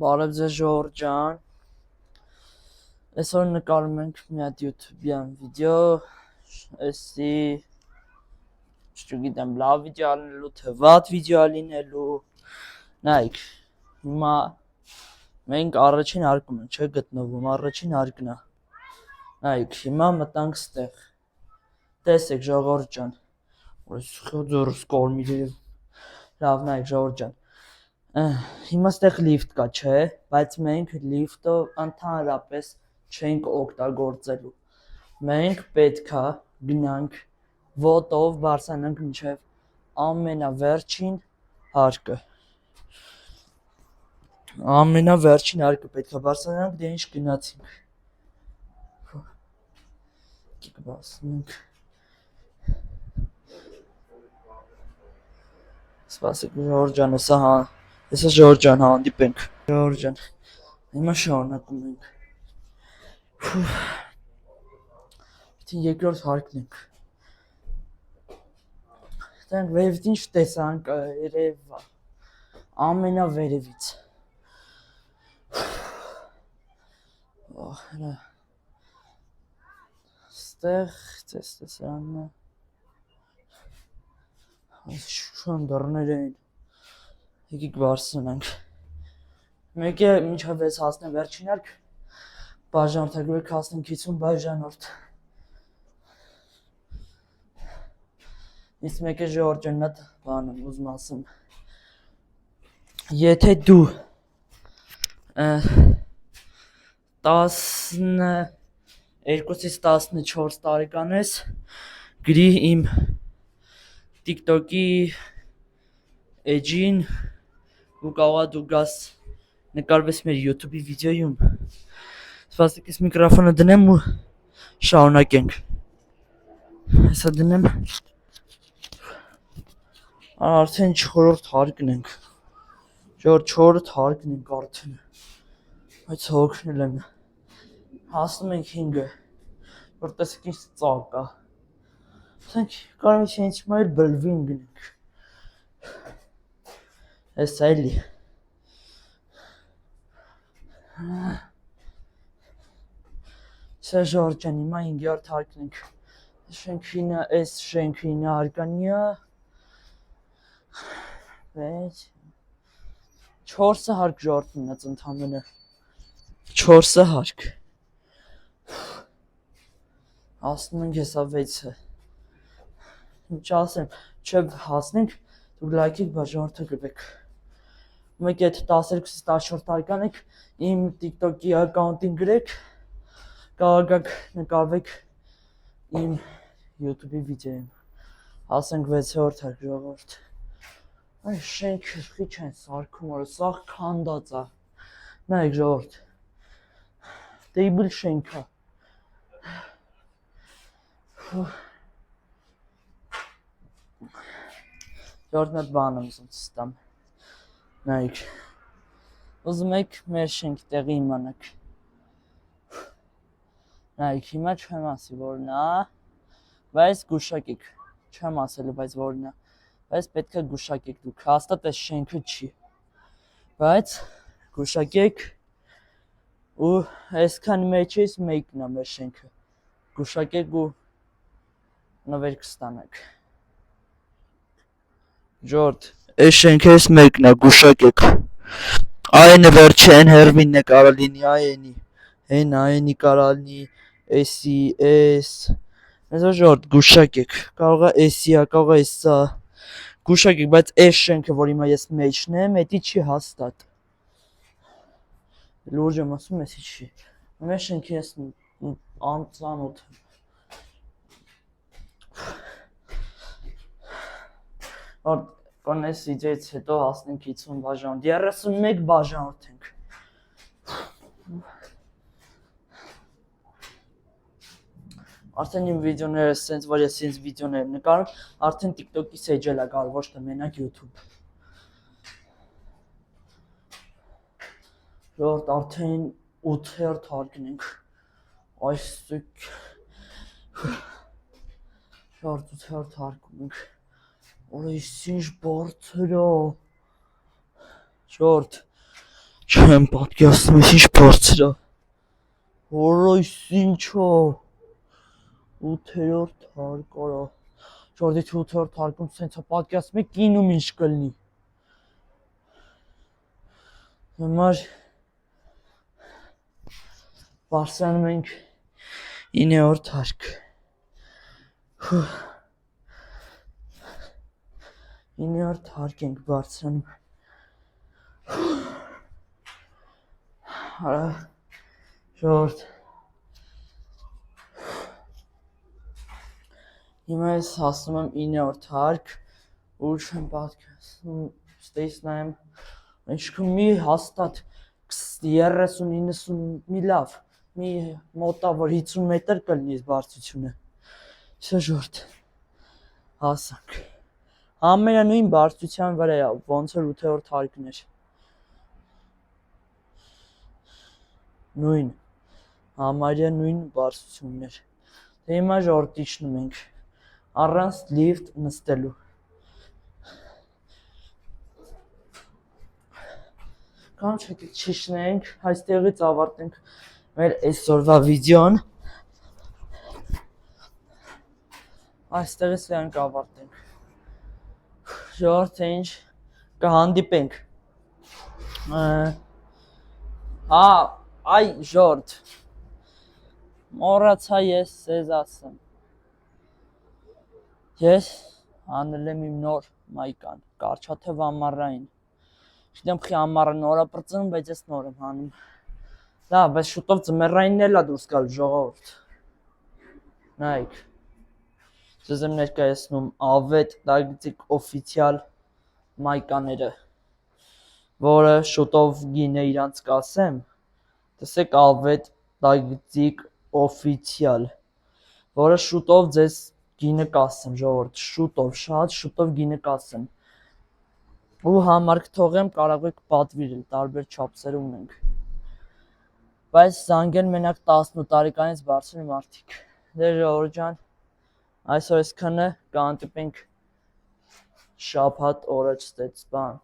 Բարև ձեզ ժողովուրդ ջան։ Այսօր նկարում ենք մի հատ YouTube-յան վիդեո, էսի չգիտեմ լավ վիդեո լինելու, թե վատ վիդեո լինելու։ Նայեք, հիմա մենք առաջին հարկում ենք, չէ՞ գտնվում, առաջին հարկն է։ Նայեք, հիմա մտանք ստեղ։ Տեսեք ժողովուրդ ջան։ Ուրս խոձորս կորմիր։ Լավ, նայեք ժողովուրդ ջան։ Հիմա ստեղ լիֆտ կա, չէ, բայց մենք լիֆտը ընդհանրապես չենք օգտագործելու։ Մենք պետքա գնանք ոտով բարձրանանք մինչև ամենավերջին հարկը։ Ամենավերջին հարկը պետքա բարձրանանք, դե ինչ գնացինք։ Կիկ բացնենք։ Սպասեք ժողովուրդ ջան, հեսա ժողովուրդ ջան հանդիպենք։ Ժողովուրդ ջան, հիմա շարունակում ենք։ Պետք է երկրորդ հարկն ենք։ Դրանք վերևից ինչ տեսանք, երևա ամենավերևից։ Հələ ստեղ տեսանն է։ Շուն դռներ են։ Եկեք բարձրանանք։ Մեկը մինչև 6 հասնեն վերջին հարկ, բաժանորդագրվեք հասնեն 50 բաժանորդ։ Իսկ մեկը ժողովուրդ ջան, նա բան եմ ուզում ասեմ։ Եթե դու 12-ից 14 տարեկան ես, գրի իմ TikTok-ի էջին ու կարող դու գաս նկարվես մեր YouTube-ի վիդեոյում։ Սպասեք, ես միկրոֆոնը դնեմ ու շարունակենք։ Հեսա դնեմ։ Արդեն 4-րդ հարկն ենք։ 4-րդ հարկն ենք արդեն։ Բայց հոգնել եմ։ Հասնում ենք 5-ը, որ տեսեք ինչ ծակ կա։ Ասենք կարող է ինչ մայր բլվին գնենք։ Էս էլի։ Սա ժողովուրդ ջան, հիմա 5-րդ հարկն ենք։ Այս շենքը 9 հարկանի է։ 6 4 հարկ ժողովուրդ մնաց ընդամենը։ 4 հարկ։ Հասնում ենք հեսա 6-ը։ Ինչ ասեմ, չէ հասնենք, դուք լայքեք բաժանորդագրվեք։ Մեկ այդ 12-ից 14 տարեկան եք, իմ TikTok-ի ակաունտին գրեք, կարող եք նկարվեք իմ YouTube-ի վիդեոյում։ Հասանք 6-րդ հարկ ժողովուրդ։ Այս շենքը քիչ են սարքում, որ սա քանդած է։ Նայեք ժողովուրդ։ Տեյբլ շենք է։ Ժողովուրդ մի հատ բան եմ ուզում ստամ։ Նայեք։ Ուզում եք մեր շենքի տեղի իմանաք։ Նայեք, հիմա չեմ ասի որն է, բայց գուշակեք։ Չեմ ասելու, բայց որն է։ Բայց պետք է գուշակեք դուք, հաստատ այս շենքը չի։ Բայց գուշակեք ու այսքան մեջից մեկն է մեր շենքը։ Գուշակեք ու նվեր կստանաք։ Ժողովուրդ, այս շենքից մեկն է, գուշակեք։ Այն վերջին հերվինն է կարող լինի, այնի կարող լինի, էսի, էս։ Այսօր ժողովուրդ, գուշակեք։ Կարող է էսի է, կարող է էսա։ Գուշակեք, բայց այս շենքը, որ հիմա ես մեջն եմ, էդի չի հաստատ։ Լուրջ եմ ասում, էսի չի։ Մեր շենքի ես անծանոթ եմ։ Կոնես իջեց հետո հասնենք 50 բաժանորդ, 31 բաժանորդ ենք։ Արդեն իմ վիդեոները սենց, որ ես ինձ վիդեոներ նկարում, արդեն TikTok-ի սեջել է գալ, ոչ թե մենակ YouTube։ Ժողովուրդ, արդեն 8-րդ հարկն ենք։ Այսեք։ Ժողովուրդ, 8-րդ հարկում ենք։ Որ այս ինչ բարձր է։ Ժողովուրդ, Չեմ պատկերացնում ինչ բարձր է։ Որոյս ինչո։ 8-րդ հարկորա։ Ժորդի 8-րդ հարկում սենց է պատկերացնում եք կինում ինչ կլինի։ Հիմար բարձրանում ենք 9-րդ հարկ։ 9-րդ հարկ ենք բարձրանում։ Արա ժորդ հիմա ես հասնում եմ 9-րդ հարկ ու չեմ պատկերացնում ստեյս նայեմ ինչքան մի հաստատ 30-90 մի լավ մի մոտավոր 50 մետր կլինի բարձրությունը չէ ժորդ հասանք ամենանույն բարձրության վրա է ոնց որ 8-րդ հարկն էր նույն համարյա նույն բարձրությունն էր դե հիմա ժորդ իջնում ենք առանց լիֆտ նստելու կամ չիջնենք այստեղից ավարտենք մեր այսօրվա վիդեոն այստեղից ենք ավարտենք ժորդ ինչ կհանդիպենք Այ ժորդ մոռացա ես ձեզ ասեմ ես հանել եմ իմ նոր մայկան կարճաթև ամառային չգիտեմ խի ամառը նոր է պրծնում բայց ես նոր եմ հանում լավ բայց շուտով ձմեռայինն էլ է դուրս գալ ժողովուրդ նայեք ձեզ եմ ներկայացնում ավետ տագծիկ օֆիցիալ մայկաները որը շուտով գինը իրանց կասեմ տեսեք ավետ տագծիկ օֆիցիալ որը շուտով ձեզ գինը կասեմ ժողովուրդ շուտով շատ շուտով գինը կասեմ ու համարկ թողեմ կարող եք պատվիրել տարբեր չափսեր ունենք բայց զանգեն մենակ 18 տարեկանից բարձր մարդիկ դե ժողովուրդ ջան այսօր այսքանը կհանդիպենք շաբաթ օրը ցտեսություն